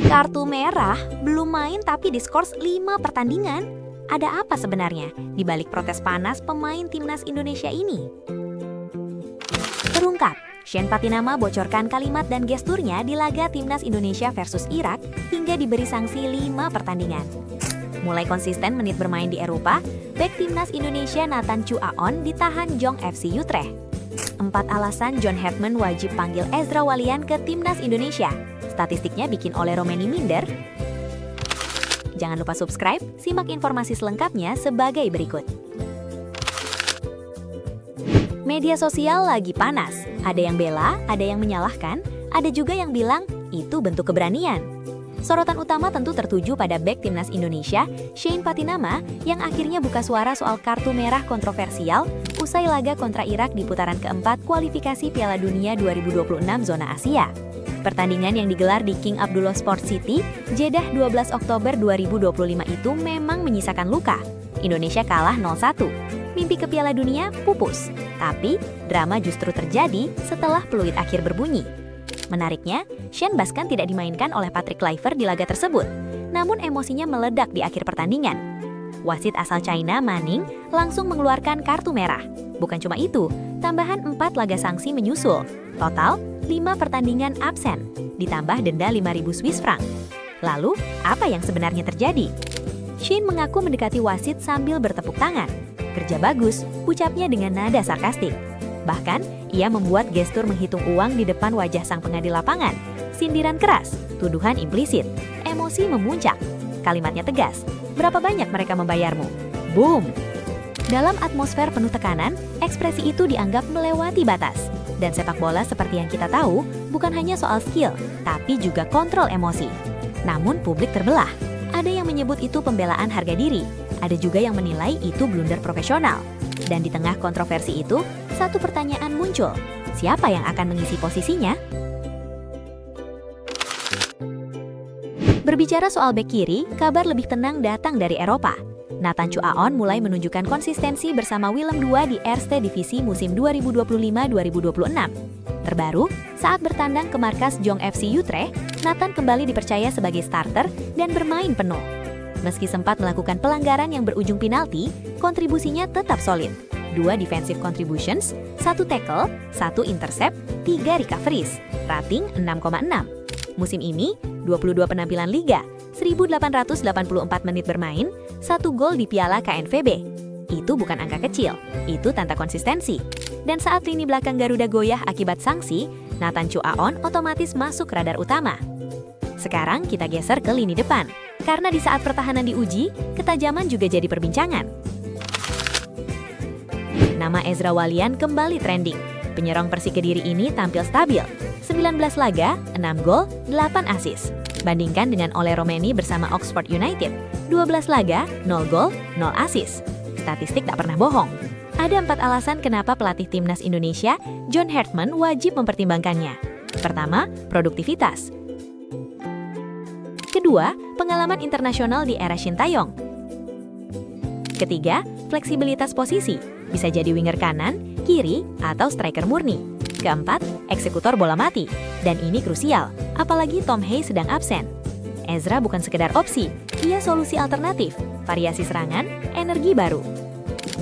Kartu merah belum main tapi diskors 5 pertandingan. Ada apa sebenarnya di balik protes panas pemain timnas Indonesia ini? Terungkap, Shane Patinama bocorkan kalimat dan gesturnya di laga timnas Indonesia versus Irak hingga diberi sanksi 5 pertandingan. Mulai konsisten menit bermain di Eropa, bek timnas Indonesia Nathan Chu Aon ditahan Jong FC Utrecht. 4 alasan John Hartman wajib panggil Ezra Walian ke timnas Indonesia. Statistiknya bikin oleh Romeni minder. Jangan lupa subscribe, simak informasi selengkapnya sebagai berikut. Media sosial lagi panas. Ada yang bela, ada yang menyalahkan, ada juga yang bilang itu bentuk keberanian. Sorotan utama tentu tertuju pada bek timnas Indonesia, Shane Patinama, yang akhirnya buka suara soal kartu merah kontroversial usai laga kontra Irak di putaran keempat kualifikasi Piala Dunia 2026 zona Asia. Pertandingan yang digelar di King Abdullah Sports City, Jeddah 12 Oktober 2025 itu memang menyisakan luka. Indonesia kalah 0-1. Mimpi ke Piala Dunia pupus. Tapi, drama justru terjadi setelah peluit akhir berbunyi. Menariknya, Shane bahkan tidak dimainkan oleh Patrick Kluivert di laga tersebut. Namun emosinya meledak di akhir pertandingan. Wasit asal China, Ma Ning, langsung mengeluarkan kartu merah. Bukan cuma itu, tambahan 4 laga sanksi menyusul. Total, 5 pertandingan absen, ditambah denda 5.000 Swiss franc. Lalu, apa yang sebenarnya terjadi? Shane mengaku mendekati wasit sambil bertepuk tangan. Kerja bagus, ucapnya dengan nada sarkastik. Bahkan, ia membuat gestur menghitung uang di depan wajah sang pengadil lapangan. Sindiran keras, tuduhan implisit, emosi memuncak. Kalimatnya tegas, berapa banyak mereka membayarmu? Boom! Dalam atmosfer penuh tekanan, ekspresi itu dianggap melewati batas. Dan sepak bola seperti yang kita tahu, bukan hanya soal skill, tapi juga kontrol emosi. Namun publik terbelah. Ada yang menyebut itu pembelaan harga diri, ada juga yang menilai itu blunder profesional. Dan di tengah kontroversi itu, satu pertanyaan muncul, siapa yang akan mengisi posisinya? Berbicara soal bek kiri, kabar lebih tenang datang dari Eropa. Nathan Chu Aon mulai menunjukkan konsistensi bersama Willem II di Eerste Divisi musim 2025-2026. Terbaru, saat bertandang ke markas Jong FC Utrecht, Nathan kembali dipercaya sebagai starter dan bermain penuh. Meski sempat melakukan pelanggaran yang berujung penalti, kontribusinya tetap solid. 2 defensive contributions, 1 tackle, 1 intercept, 3 recoveries, rating 6,6. Musim ini, 22 penampilan liga, 1.884 menit bermain, 1 gol di Piala KNVB. Itu bukan angka kecil, itu tanda konsistensi. Dan saat lini belakang Garuda goyah akibat sanksi, Nathan Chu Aon otomatis masuk radar utama. Sekarang kita geser ke lini depan, karena di saat pertahanan diuji, ketajaman juga jadi perbincangan. Nama Ezra Walian kembali trending. Penyerang Persik Kediri ini tampil stabil, 19 laga, 6 gol, 8 assist. Bandingkan dengan Ole Romeni bersama Oxford United, 12 laga, 0 gol, 0 assist. Statistik tak pernah bohong. Ada 4 alasan kenapa pelatih timnas Indonesia, John Hartman, wajib mempertimbangkannya. Pertama, produktivitas. Kedua, pengalaman internasional di era Shin Tae-yong. Ketiga, fleksibilitas posisi. Bisa jadi winger kanan, kiri, atau striker murni. Keempat, eksekutor bola mati. Dan ini krusial, apalagi Tom Hay sedang absen. Ezra bukan sekedar opsi, ia solusi alternatif, variasi serangan, energi baru.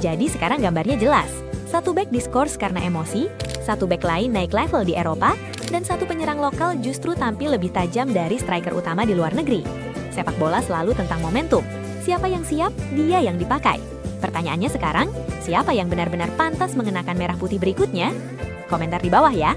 Jadi sekarang gambarnya jelas. 1 bek diskors karena emosi, 1 bek lain naik level di Eropa, dan 1 penyerang lokal justru tampil lebih tajam dari striker utama di luar negeri. Sepak bola selalu tentang momentum. Siapa yang siap, dia yang dipakai. Pertanyaannya sekarang, siapa yang benar-benar pantas mengenakan merah putih berikutnya? Komentar di bawah ya.